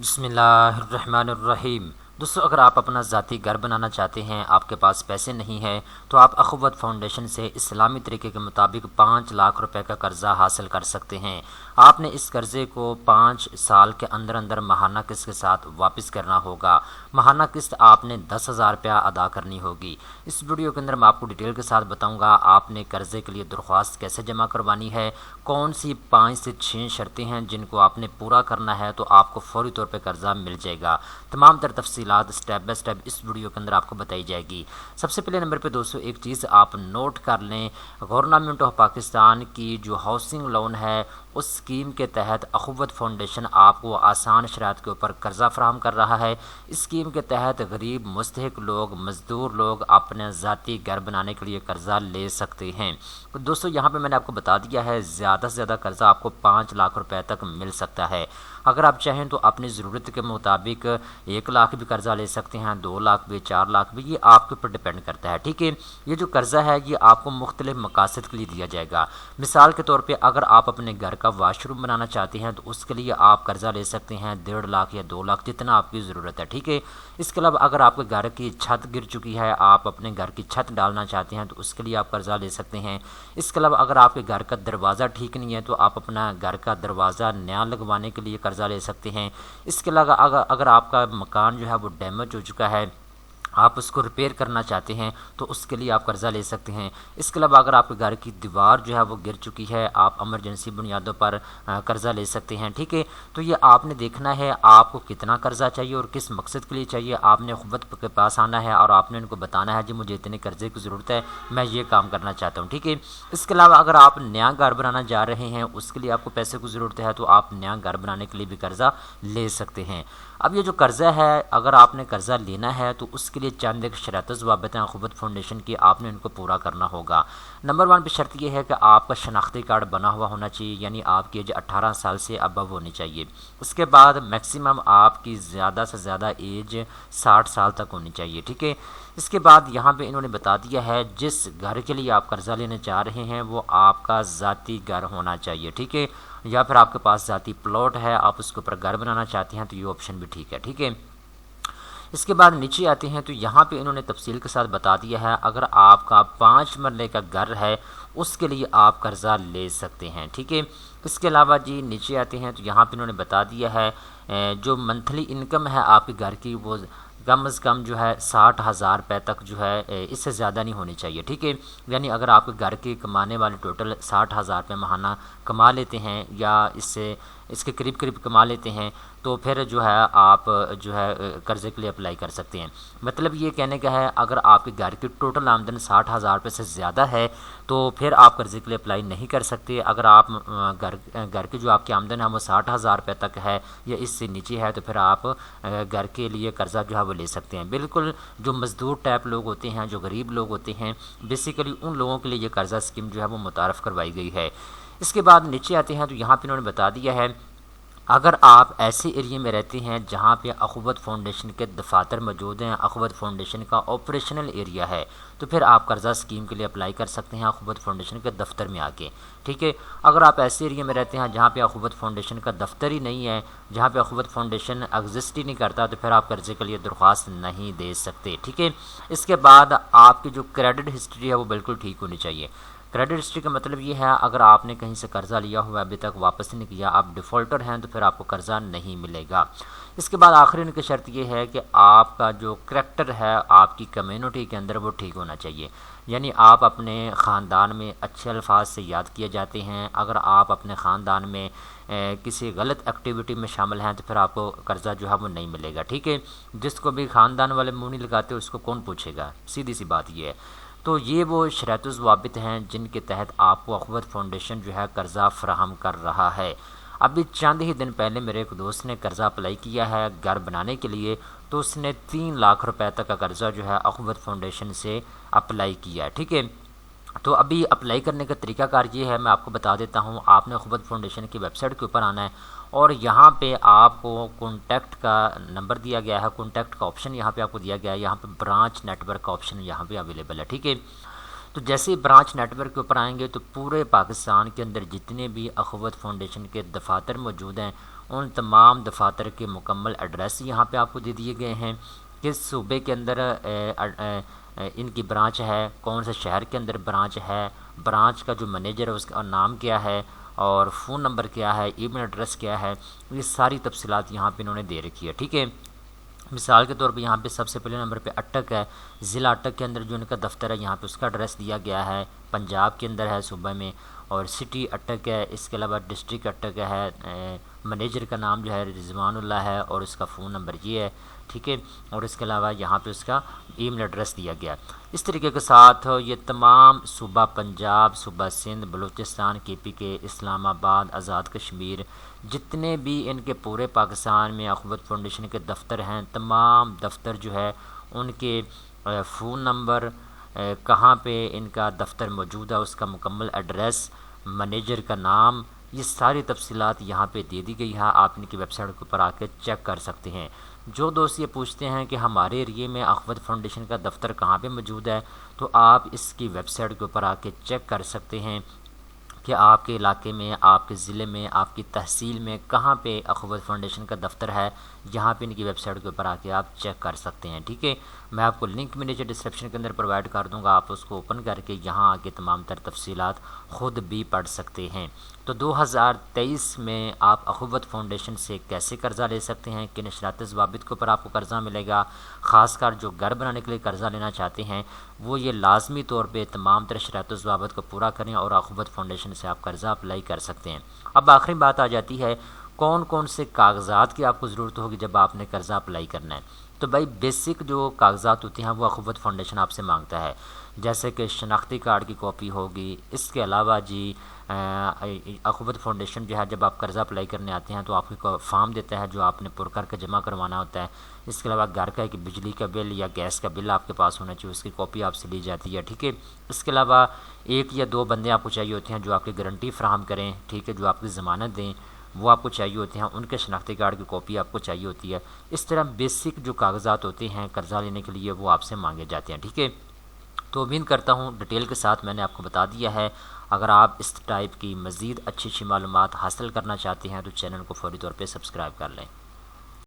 بسم اللہ الرحمن الرحیم۔ دوستو، اگر آپ اپنا ذاتی گھر بنانا چاہتے ہیں، آپ کے پاس پیسے نہیں ہیں، تو آپ اخوت فاؤنڈیشن سے اسلامی طریقے کے مطابق 5 لاکھ روپے کا قرضہ حاصل کر سکتے ہیں۔ آپ نے اس قرضے کو 5 سال کے اندر اندر ماہانہ قسط کے ساتھ واپس کرنا ہوگا۔ ماہانہ قسط آپ نے 10,000 روپیہ ادا کرنی ہوگی۔ اس ویڈیو کے اندر میں آپ کو ڈیٹیل کے ساتھ بتاؤں گا آپ نے قرضے کے لیے درخواست کیسے جمع کروانی ہے، کون سی 5 سے 6 شرطیں ہیں جن کو آپ نے پورا کرنا ہے تو آپ کو فوری طور پہ قرضہ مل جائے گا۔ تمام تر تفصیلات سٹیپ بائی سٹیپ اس ویڈیو کے اندر آپ کو بتائی جائے گی۔ سب سے پہلے نمبر پہ دوستو ایک چیز آپ نوٹ کر لیں، گورنمنٹ آف پاکستان کی جو ہاؤسنگ لون ہے اس اسکیم کے تحت اخوت فاؤنڈیشن آپ کو آسان شرائط کے اوپر قرضہ فراہم کر رہا ہے۔ اس اسکیم کے تحت غریب مستحق لوگ، مزدور لوگ اپنے ذاتی گھر بنانے کے لیے قرضہ لے سکتے ہیں۔ تو دوستو یہاں پہ میں نے آپ کو بتا دیا ہے زیادہ سے زیادہ قرضہ آپ کو 5 لاکھ روپے تک مل سکتا ہے۔ اگر آپ چاہیں تو اپنی ضرورت کے مطابق 1 لاکھ بھی قرضہ لے سکتے ہیں، 2 لاکھ بھی، 4 لاکھ بھی، یہ آپ کے اوپر ڈیپینڈ کرتا ہے۔ ٹھیک ہے، یہ جو قرضہ ہے یہ آپ کو مختلف مقاصد کے لیے دیا جائے گا۔ مثال کے طور پہ اگر آپ اپنے گھر کا واش روم بنانا چاہتے ہیں تو اس کے لیے آپ قرضہ لے سکتے ہیں 1.5 لاکھ یا 2 لاکھ، جتنا آپ کی ضرورت ہے۔ ٹھیک ہے، اس کے علاوہ اگر آپ کے گھر کی چھت گر چکی ہے، آپ اپنے گھر کی چھت ڈالنا چاہتے ہیں تو اس کے لیے آپ قرضہ لے سکتے ہیں۔ اس کے علاوہ اگر آپ کے گھر کا دروازہ ٹھیک نہیں ہے تو آپ اپنا گھر کا دروازہ نیا لگوانے کے لیے قرضہ لے سکتے ہیں۔ اس کے علاوہ اگر آپ کا مکان جو ہے وہ ڈیمیج ہو چکا ہے، آپ اس کو ریپیئر کرنا چاہتے ہیں تو اس کے لیے آپ قرضہ لے سکتے ہیں۔ اس کے علاوہ اگر آپ کے گھر کی دیوار جو ہے وہ گر چکی ہے، آپ ایمرجنسی بنیادوں پر قرضہ لے سکتے ہیں۔ ٹھیک ہے، تو یہ آپ نے دیکھنا ہے آپ کو کتنا قرضہ چاہیے اور کس مقصد کے لیے چاہیے۔ آپ نے اخوت کے پاس آنا ہے اور آپ نے ان کو بتانا ہے جی مجھے اتنے قرضے کی ضرورت ہے، میں یہ کام کرنا چاہتا ہوں۔ ٹھیک ہے، اس کے علاوہ اگر آپ نیا گھر بنانا جا رہے ہیں، اس کے لیے آپ کو پیسے کی ضرورت ہے تو آپ نیا گھر بنانے کے لیے بھی قرضہ لے سکتے ہیں۔ اب یہ جو قرضہ ہے اگر آپ نے قرضہ لینا ہے تو اس کے لیے چند ایک شرائط و ضوابط ہیں اخوت فاؤنڈیشن کی، آپ نے ان کو پورا کرنا ہوگا۔ نمبر 1 پہ شرط یہ ہے کہ آپ کا شناختی کارڈ بنا ہوا ہونا چاہیے، یعنی آپ کی ایج 18 سال سے ابو ہونی چاہیے۔ اس کے بعد میکسیمم آپ کی زیادہ سے زیادہ ایج 60 سال تک ہونی چاہیے۔ ٹھیک ہے، اس کے بعد یہاں پہ انہوں نے بتا دیا ہے جس گھر کے لیے آپ قرضہ لینے چاہ رہے ہیں وہ آپ کا ذاتی گھر ہونا چاہیے۔ ٹھیک ہے، یا پھر آپ کے پاس ذاتی پلاٹ ہے، آپ اس کے اوپر گھر بنانا چاہتے ہیں تو یہ آپشن بھی ٹھیک ہے۔ ٹھیک ہے، اس کے بعد نیچے آتے ہیں تو یہاں پہ انہوں نے تفصیل کے ساتھ بتا دیا ہے اگر آپ کا 5 مرلے کا گھر ہے اس کے لیے آپ قرضہ لے سکتے ہیں۔ ٹھیک ہے، اس کے علاوہ جی نیچے آتے ہیں تو یہاں پہ انہوں نے بتا دیا ہے جو منتھلی انکم ہے آپ کے گھر کی وہ کم از کم جو ہے 60,000 روپے تک جو ہے اس سے زیادہ نہیں ہونی چاہیے۔ ٹھیک ہے، یعنی اگر آپ کے گھر کے کمانے والے ٹوٹل 60,000 روپے ماہانہ کما لیتے ہیں یا اس کے قریب قریب کما لیتے ہیں تو پھر جو ہے آپ جو ہے قرضے کے لیے اپلائی کر سکتے ہیں۔ مطلب یہ کہنے کا ہے اگر آپ کے گھر کی ٹوٹل آمدن 60,000 روپے سے زیادہ ہے تو پھر آپ قرضے کے لیے اپلائی نہیں کر سکتے۔ اگر آپ گھر کی جو آپ کی آمدن ہے وہ 60,000 روپے تک ہے یا اس سے نیچے ہے تو پھر آپ گھر کے لیے قرضہ جو ہے وہ لے سکتے ہیں۔ بالکل جو مزدور ٹائپ لوگ ہوتے ہیں، جو غریب لوگ ہوتے ہیں، بیسیکلی ان لوگوں کے لیے یہ قرضہ اسکیم جو ہے وہ متعارف کروائی گئی ہے۔ اس کے بعد نیچے آتے ہیں تو یہاں پہ انہوں نے بتا دیا ہے اگر آپ ایسے ایریے میں رہتے ہیں جہاں پہ اخوت فاؤنڈیشن کے دفاتر موجود ہیں، اخوت فاؤنڈیشن کا آپریشنل ایریا ہے، تو پھر آپ قرضہ اسکیم کے لیے اپلائی کر سکتے ہیں اخوت فاؤنڈیشن کے دفتر میں آ کے۔ ٹھیک ہے، اگر آپ ایسے ایریے میں رہتے ہیں جہاں پہ اخوت فاؤنڈیشن کا دفتر ہی نہیں ہے، جہاں پہ اخوت فاؤنڈیشن ایگزسٹ ہی نہیں کرتا، تو پھر آپ قرضے کے لیے درخواست نہیں دے سکتے۔ ٹھیک ہے، اس کے بعد آپ کی جو کریڈٹ ہسٹری ہے وہ بالکل ٹھیک ہونی چاہیے۔ کریڈٹ ہسٹری کا مطلب یہ ہے اگر آپ نے کہیں سے قرضہ لیا ہوا ابھی تک واپس نہیں کیا، آپ ڈیفالٹر ہیں تو پھر آپ کو قرضہ نہیں ملے گا۔ اس کے بعد آخری ان کی شرط یہ ہے کہ آپ کا جو کریکٹر ہے آپ کی کمیونٹی کے اندر وہ ٹھیک ہونا چاہیے، یعنی آپ اپنے خاندان میں اچھے الفاظ سے یاد کیے جاتے ہیں۔ اگر آپ اپنے خاندان میں کسی غلط ایکٹیویٹی میں شامل ہیں تو پھر آپ کو قرضہ جو ہے وہ نہیں ملے گا۔ ٹھیک ہے، جس کو بھی خاندان والے منہ نہیں لگاتے اس کو کون پوچھے گا، سیدھی سی بات یہ ہے۔ تو یہ وہ شرائط و ضوابط ہیں جن کے تحت آپ کو اخوت فاؤنڈیشن جو ہے قرضہ فراہم کر رہا ہے۔ ابھی چند ہی دن پہلے میرے ایک دوست نے قرضہ اپلائی کیا ہے گھر بنانے کے لیے، تو اس نے 3 لاکھ روپے تک کا قرضہ جو ہے اخوت فاؤنڈیشن سے اپلائی کیا ہے۔ ٹھیک ہے، تو ابھی اپلائی کرنے کا طریقہ کار یہ ہے، میں آپ کو بتا دیتا ہوں۔ آپ نے اخوت فاؤنڈیشن کی ویب سائٹ کے اوپر آنا ہے اور یہاں پہ آپ کو کانٹیکٹ کا نمبر دیا گیا ہے، کانٹیکٹ کا آپشن یہاں پہ آپ کو دیا گیا ہے، یہاں پہ برانچ نیٹ ورک کا آپشن یہاں پہ اویلیبل ہے۔ ٹھیک ہے، تو جیسے ہی برانچ نیٹ ورک کے اوپر آئیں گے تو پورے پاکستان کے اندر جتنے بھی اخوت فاؤنڈیشن کے دفاتر موجود ہیں ان تمام دفاتر کے مکمل ایڈریس یہاں پہ آپ کو دے دیے گئے ہیں، کس صوبے کے اندر ان کی برانچ ہے، کون سے شہر کے اندر برانچ ہے، برانچ کا جو منیجر ہے اس کا نام کیا ہے، اور فون نمبر کیا ہے، ای میل ایڈریس کیا ہے، یہ ساری تفصیلات یہاں پہ انہوں نے دے رکھی ہے، ٹھیک ہے۔ مثال کے طور پہ یہاں پہ سب سے پہلے نمبر پہ اٹک ہے، ضلع اٹک کے اندر جو ان کا دفتر ہے یہاں پہ اس کا ایڈریس دیا گیا ہے، پنجاب کے اندر ہے صوبہ میں، اور سٹی اٹک ہے، اس کے علاوہ ڈسٹرکٹ اٹک ہے، منیجر کا نام جو ہے رضوان اللہ ہے، اور اس کا فون نمبر یہ ہے، ٹھیک ہے، اور اس کے علاوہ یہاں پہ اس کا ای میل ایڈریس دیا گیا۔ اس طریقے کے ساتھ یہ تمام صوبہ پنجاب، صوبہ سندھ، بلوچستان، KPK، اسلام آباد، آزاد کشمیر، جتنے بھی ان کے پورے پاکستان میں اخوت فاؤنڈیشن کے دفتر ہیں، تمام دفتر جو ہے ان کے فون نمبر، کہاں پہ ان کا دفتر موجود ہے، اس کا مکمل ایڈریس، منیجر کا نام، یہ ساری تفصیلات یہاں پہ دے دی گئی ہے، آپ ان کی ویب سائٹ کے اوپر آ کے چیک کر سکتے ہیں۔ جو دوست یہ پوچھتے ہیں کہ ہمارے ایریے میں اخوت فاؤنڈیشن کا دفتر کہاں پہ موجود ہے، تو آپ اس کی ویب سائٹ کے اوپر آ کے چیک کر سکتے ہیں کہ آپ کے علاقے میں، آپ کے ضلع میں، آپ کی تحصیل میں کہاں پہ اخوت فاؤنڈیشن کا دفتر ہے، یہاں پہ ان کی ویب سائٹ کے اوپر آ کے آپ چیک کر سکتے ہیں، ٹھیک ہے۔ میں آپ کو لنک میں نیچے ڈسکرپشن کے اندر پرووائڈ کر دوں گا، آپ اس کو اوپن کر کے یہاں آ کے تمام تر تفصیلات خود بھی پڑھ سکتے ہیں۔ تو 2023 میں آپ اخوت فاؤنڈیشن سے کیسے قرضہ لے سکتے ہیں، کن شرائط ضوابط کے اوپر آپ کو قرضہ ملے گا، خاص کر جو گھر بنانے کے لیے قرضہ لینا چاہتے ہیں وہ یہ لازمی طور پہ تمام تر شرائط و ضوابط کو پورا کریں اور اخوت فاؤنڈیشن سے آپ قرضہ اپلائی کر سکتے ہیں۔ اب آخری بات آ جاتی ہے کون کون سے کاغذات کی آپ کو ضرورت ہوگی جب آپ نے قرضہ اپلائی کرنا ہے۔ تو بھائی بیسک جو کاغذات ہوتے ہیں وہ اخوت فاؤنڈیشن آپ سے مانگتا ہے، جیسے کہ شناختی کارڈ کی کاپی ہوگی، اس کے علاوہ جی اخوت فاؤنڈیشن جو ہے جب آپ قرضہ اپلائی کرنے آتے ہیں تو آپ کو فارم دیتا ہے جو آپ نے پر کر کے جمع کروانا ہوتا ہے۔ اس کے علاوہ گھر کا ایک بجلی کا بل یا گیس کا بل آپ کے پاس ہونا چاہیے، اس کی کاپی آپ سے لی جاتی ہے، ٹھیک ہے۔ اس کے علاوہ 1 یا 2 بندے آپ کو چاہیے ہوتے ہیں جو آپ کی گارنٹی فراہم کریں، ٹھیک ہے، جو آپ کی ضمانت دیں، وہ آپ کو چاہیے ہوتے ہیں، ان کے شناختی کارڈ کی کاپی آپ کو چاہیے ہوتی ہے۔ اس طرح بیسک جو کاغذات ہوتے ہیں قرضہ لینے کے لیے وہ آپ سے مانگے جاتے ہیں، ٹھیک ہے۔ تو امید کرتا ہوں ڈیٹیل کے ساتھ میں نے آپ کو بتا دیا ہے۔ اگر آپ اس ٹائپ کی مزید اچھی معلومات حاصل کرنا چاہتے ہیں تو چینل کو فوری طور پہ سبسکرائب کر لیں۔